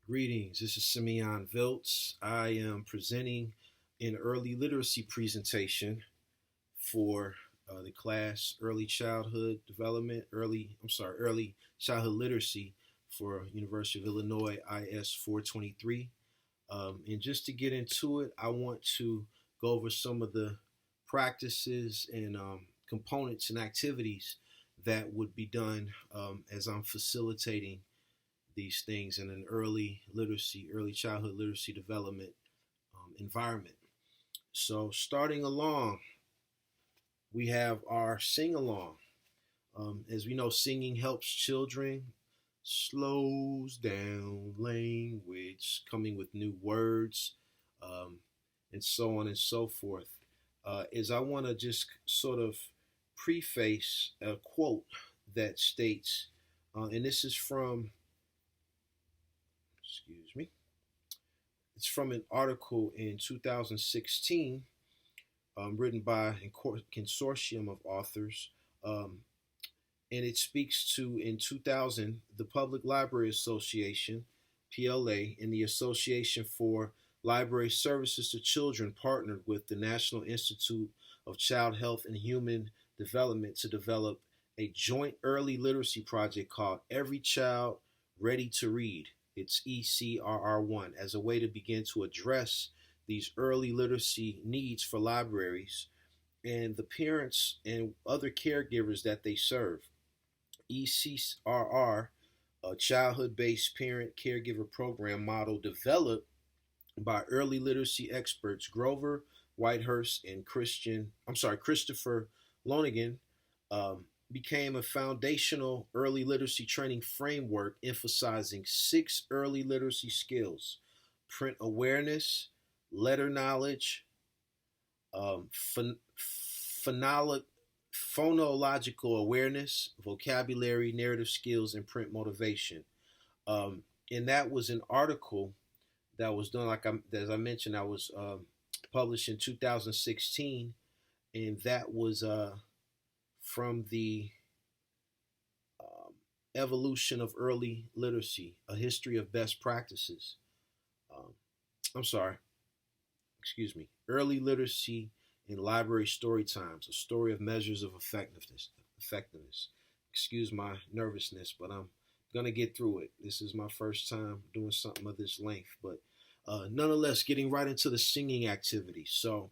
Greetings, this is Simeon Viltz. I am presenting an early literacy presentation for the class Early Childhood Development, Early Childhood Literacy for University of Illinois IS 423. And just to get into it, I want to go over some of the practices and components and activities that would be done as I'm facilitating these things in an early childhood literacy development environment. So starting along, we have our sing along. As we know, singing helps children, slows down language, coming with new words, and so on and so forth. Is I want to just sort of preface a quote that states, and this is from it's from an article in 2016 written by a consortium of authors. And it speaks to, in 2000, the Public Library Association, PLA, and the Association for Library Services to Children partnered with the National Institute of Child Health and Human Development to develop a joint early literacy project called Every Child Ready to Read. It's ECRR1, as a way to begin to address these early literacy needs for libraries and the parents and other caregivers that they serve. ECRR, a childhood-based parent caregiver program model developed by early literacy experts Grover Whitehurst and Christopher Lonergan, became a foundational early literacy training framework emphasizing 6 early literacy skills: print awareness, letter knowledge, phonological awareness, vocabulary, narrative skills, and print motivation. And that was an article that was done, as I mentioned, that was published in 2016, and that was from the Evolution of Early Literacy, A History of Best Practices. Early Literacy in Library Story Times, a story of measures of effectiveness. Excuse my nervousness, but I'm going to get through it. This is my first time doing something of this length, but nonetheless, getting right into the singing activity. So,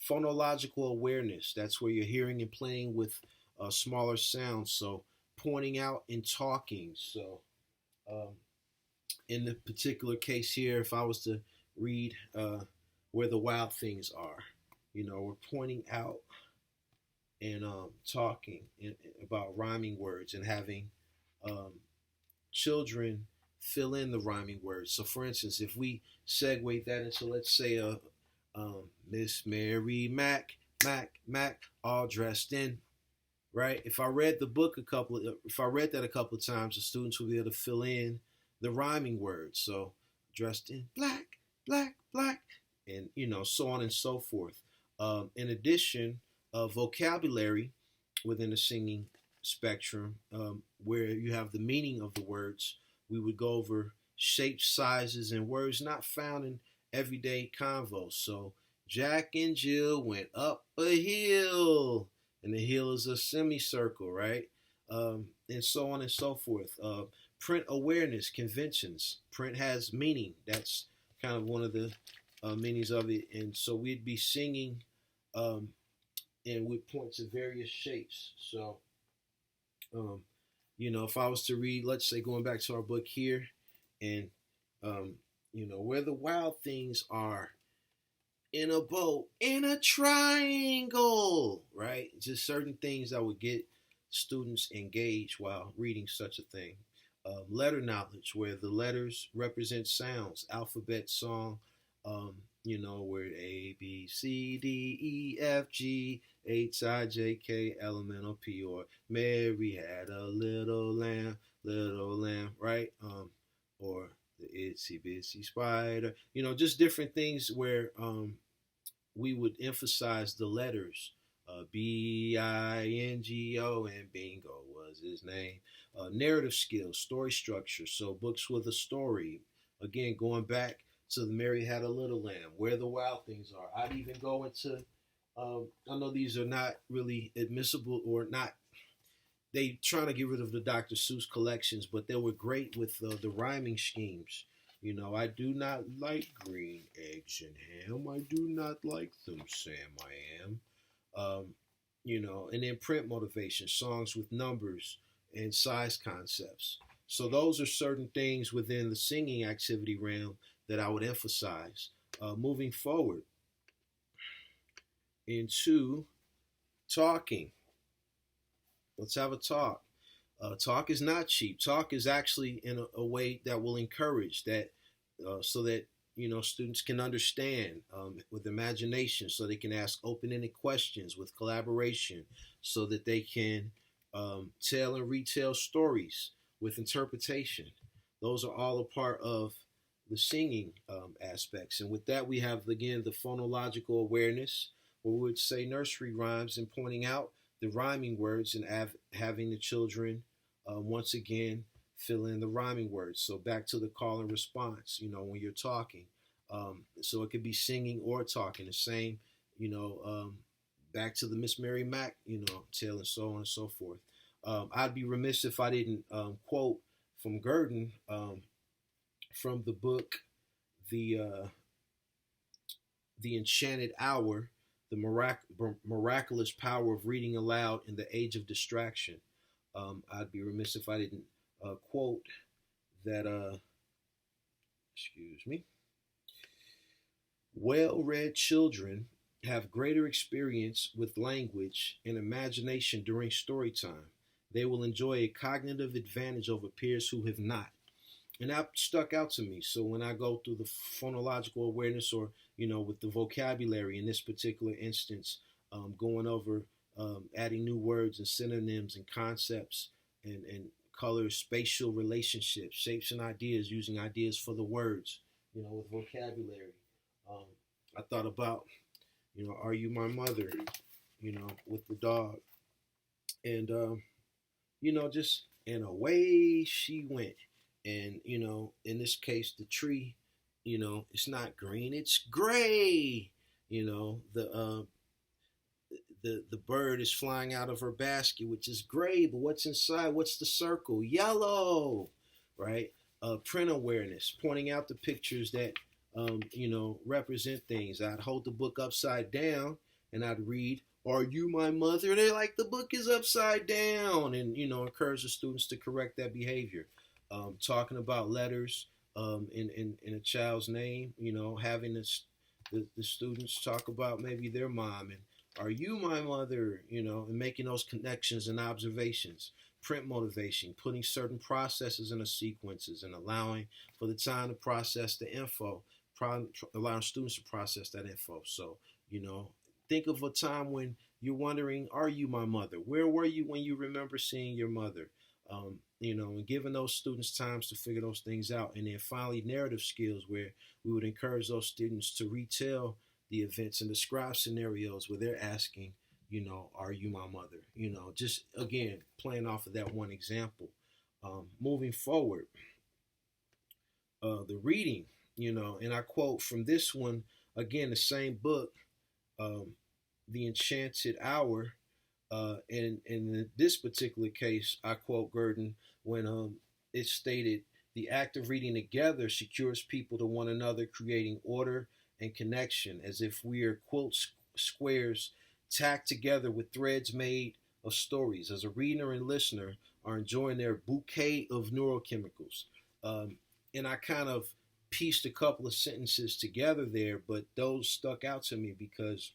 phonological awareness, that's where you're hearing and playing with smaller sounds. So, pointing out and talking. So, in the particular case here, if I was to read Where the Wild Things Are, we're pointing out and talking about rhyming words and having children fill in the rhyming words. So, for instance, if we segue that into, let's say, Miss Mary Mac, all dressed in, right? If I read that a couple of times, the students will be able to fill in the rhyming words. So, dressed in black, and so on and so forth. In addition, vocabulary within the singing spectrum, where you have the meaning of the words, we would go over shapes, sizes, and words not found in everyday convo. So, Jack and Jill went up a hill, and the hill is a semicircle, right? And so on and so forth. Print awareness, conventions. Print has meaning. That's kind of one of the meanings of it. And so we'd be singing and we'd point to various shapes. So, if I was to read, let's say, going back to our book here, and, where the wild things are, in a boat, in a triangle, right? Just certain things that would get students engaged while reading such a thing. Letter knowledge, where the letters represent sounds, alphabet song, where A, B, C, D, E, F, G, H, I, J, K, L, M, N, O, P, or Mary had a little lamb, right? Or the itsy bitsy spider, just different things where we would emphasize the letters, B-I-N-G-O, and bingo was his name. Narrative skills, story structure, so books with a story. Again, going back to the Mary Had a Little Lamb, Where the Wild Things Are. I'd even go into, I know these are not really admissible or not, they trying to get rid of the Dr. Seuss collections, but they were great with the rhyming schemes. You know, I do not like green eggs and ham. I do not like them, Sam. I am. Um, you know, and then print motivation, songs with numbers and size concepts. So those are certain things within the singing activity realm that I would emphasize. Moving forward into talking. Let's have a talk. Talk is not cheap. Talk is actually in a way that will encourage that, so that students can understand with imagination, so they can ask open-ended questions with collaboration, so that they can tell and retell stories with interpretation. Those are all a part of the singing aspects. And with that, we have again the phonological awareness, where we would say nursery rhymes and pointing out the rhyming words and having the children once again fill in the rhyming words. So back to the call and response, when you're talking. So it could be singing or talking, the same, back to the Miss Mary Mack, tale and so on and so forth. I'd be remiss if I didn't quote from Gurdon from the book, the Enchanted Hour, the miraculous power of reading aloud in the age of distraction. I'd be remiss if I didn't quote that, excuse me, well-read children have greater experience with language and imagination during story time. They will enjoy a cognitive advantage over peers who have not. And that stuck out to me. So when I go through the phonological awareness, or with the vocabulary in this particular instance, going over adding new words and synonyms and concepts and colors, spatial relationships, shapes and ideas, using ideas for the words, with vocabulary. I thought about, are you my mother, with the dog. And, just, and away she went. And, in this case, the tree, it's not green, it's gray. The bird is flying out of her basket, which is gray, but what's inside? What's the circle? Yellow, right? Print awareness, pointing out the pictures that, represent things. I'd hold the book upside down and I'd read, "Are you my mother?" They're like, the book is upside down, and, encourage the students to correct that behavior. Talking about letters in a child's name, having the students talk about maybe their mom and, "Are you my mother?" And making those connections and observations. Print motivation, putting certain processes into sequences and allowing for the time to process the info, allowing students to process that info. So, think of a time when you're wondering, are you my mother? Where were you when you remember seeing your mother? And giving those students times to figure those things out. And then finally, narrative skills, where we would encourage those students to retell the events and describe scenarios where they're asking, are you my mother? Just again, playing off of that one example. Moving forward, the reading, and I quote from this one, again, the same book, The Enchanted Hour. And in this particular case, I quote Gurdon when it stated, "The act of reading together secures people to one another, creating order and connection, as if we are quilt squares tacked together with threads made of stories, as a reader and listener are enjoying their bouquet of neurochemicals." And I kind of pieced a couple of sentences together there, but those stuck out to me because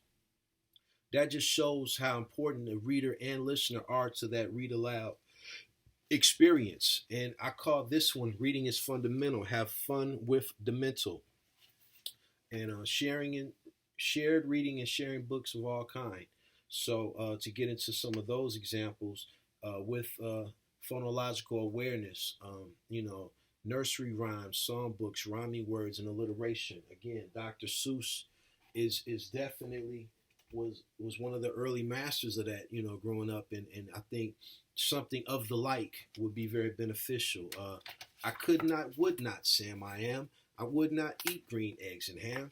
that just shows how important a reader and listener are to that read aloud experience. And I call this one "Reading is Fundamental. Have fun with the mental." And shared reading and sharing books of all kind. So to get into some of those examples with phonological awareness, nursery rhymes, songbooks, rhyming words, and alliteration. Again, Dr. Seuss is definitely was one of the early masters of that, growing up, and I think something of the like would be very beneficial. I would not, Sam, I would not eat green eggs and ham.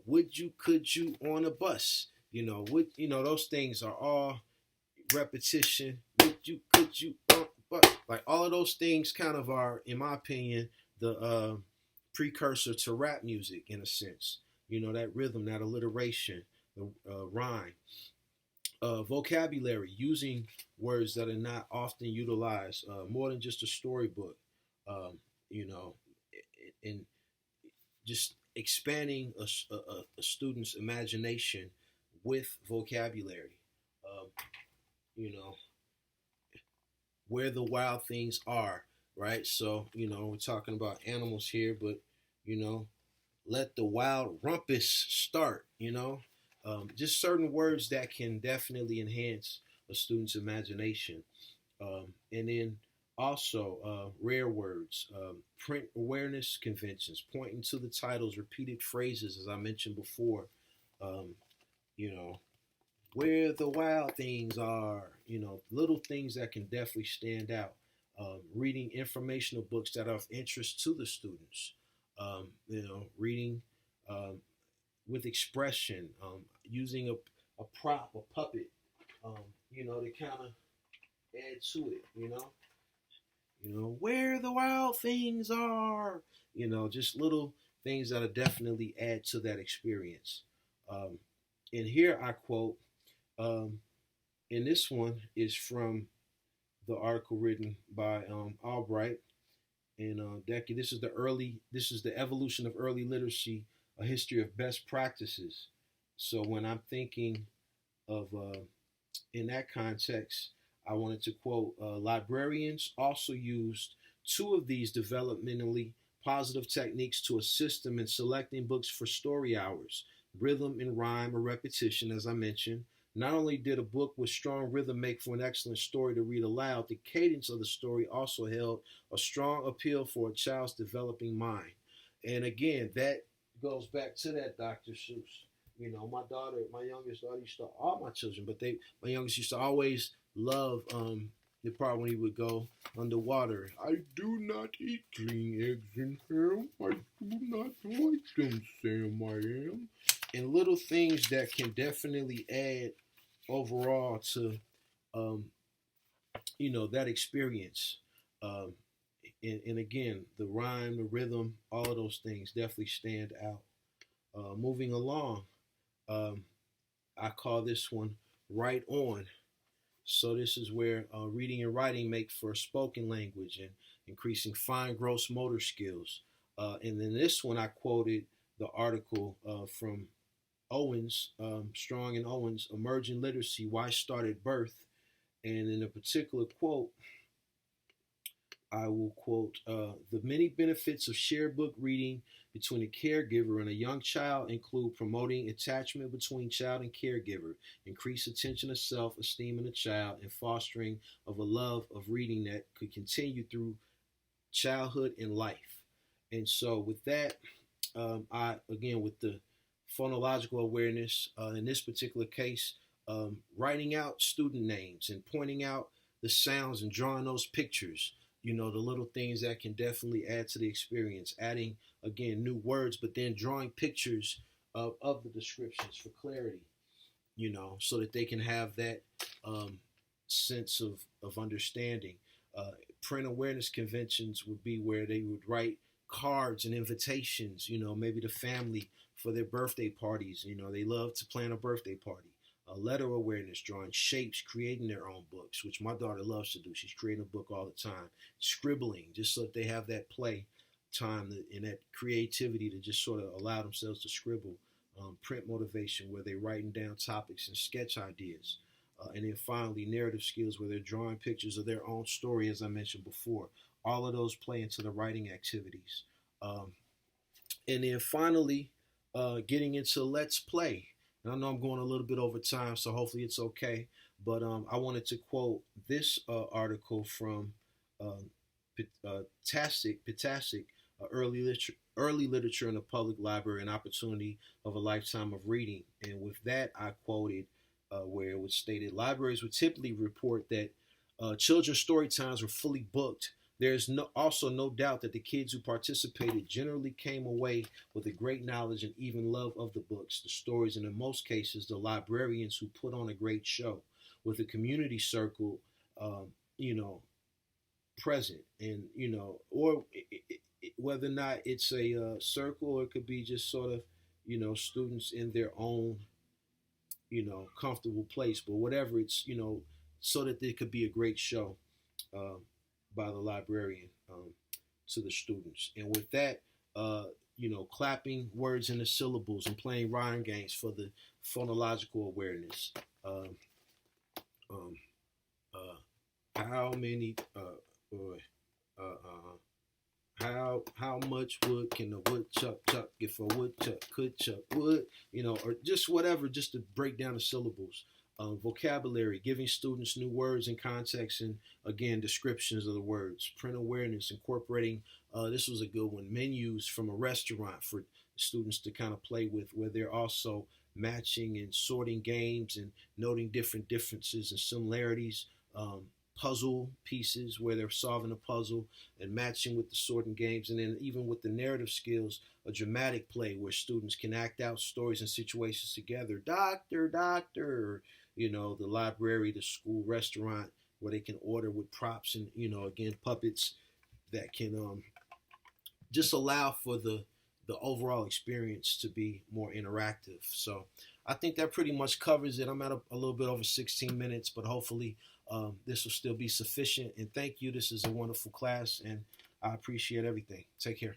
Would you, could you on a bus? Those things are all repetition. Would you, could you on a bus? Like all of those things kind of are, in my opinion, the precursor to rap music in a sense. That rhythm, that alliteration, the rhyme, vocabulary, using words that are not often utilized, more than just a storybook, you know, and just expanding a student's imagination with vocabulary. Um, you know, where the wild things are, right? So, we're talking about animals here, but, you know, let the wild rumpus start, just certain words that can definitely enhance a student's imagination. And then also rare words, print awareness conventions, pointing to the titles, repeated phrases, as I mentioned before, um, you know, where the wild things are, little things that can definitely stand out. Reading informational books that are of interest to the students, reading um, with expression, using a prop, a puppet, to kind of add to it, where the wild things are, just little things that'll definitely add to that experience. Um, and here I quote, um, and this one is from the article written by Albright and Decky. This is the evolution of early literacy, a history of best practices. So when I'm thinking of in that context, I wanted to quote, librarians also used two of these developmentally positive techniques to assist them in selecting books for story hours, rhythm and rhyme or repetition, as I mentioned. Not only did a book with strong rhythm make for an excellent story to read aloud, the cadence of the story also held a strong appeal for a child's developing mind. And again, that goes back to that Dr. Seuss. My youngest daughter used to, all my children, but my youngest used to always love the part when he would go underwater. I do not eat clean eggs and ham. I do not like them, Sam, I am. And little things that can definitely add overall to, um, that experience. Um, and again, the rhyme, the rhythm, all of those things definitely stand out. Moving along, um, I call this one Right On. So this is where reading and writing make for spoken language and increasing fine gross motor skills. And then this one I quoted the article from Owens, Strong and Owens, Emerging Literacy, Why Start at Birth. And in a particular quote, I will quote, the many benefits of shared book reading between a caregiver and a young child include promoting attachment between child and caregiver, increased attention to self-esteem in the child, and fostering of a love of reading that could continue through childhood and life. And so with that, again, with the phonological awareness, in this particular case, writing out student names and pointing out the sounds and drawing those pictures, the little things that can definitely add to the experience, adding, again, new words, but then drawing pictures of the descriptions for clarity, so that they can have that sense of understanding. Print awareness conventions would be where they would write cards and invitations, maybe the family for their birthday parties. They love to plan a birthday party. Letter awareness, drawing shapes, creating their own books, which my daughter loves to do. She's creating a book all the time. Scribbling, just so that they have that play time and that creativity to just sort of allow themselves to scribble. Print motivation, where they're writing down topics and sketch ideas. And then finally, narrative skills, where they're drawing pictures of their own story, as I mentioned before. All of those play into the writing activities. And then finally, getting into Let's Play. And I know I'm going a little bit over time, so hopefully it's okay. But I wanted to quote this article from Pitasic, early literature in the public library, an opportunity of a lifetime of reading. And with that, I quoted where it was stated, libraries would typically report that children's story times were fully booked. There's also no doubt that the kids who participated generally came away with a great knowledge and even love of the books, the stories, and in most cases, the librarians who put on a great show with a community circle, you know, present, and or whether or not it's a circle, or it could be just sort of, students in their own, comfortable place, but whatever, it's, so that there could be a great show uh, by the librarian to the students. And with that, clapping words in the syllables and playing rhyme games for the phonological awareness. Um, um, how many uh, uh, how much wood can a woodchuck chuck if a woodchuck could chuck wood, or just whatever, just to break down the syllables. Vocabulary, giving students new words and context, and again, descriptions of the words. Print awareness, incorporating, this was a good one, menus from a restaurant for students to kind of play with, where they're also matching and sorting games and noting different differences and similarities. Puzzle pieces where they're solving a puzzle and matching with the sorting games, and then even with the narrative skills, a dramatic play where students can act out stories and situations together. Doctor, doctor, the library, the school, restaurant, where they can order with props and, again, puppets that can just allow for the overall experience to be more interactive. So I think that pretty much covers it. I'm at a little bit over 16 minutes, but hopefully this will still be sufficient. And thank you. This is a wonderful class, and I appreciate everything. Take care.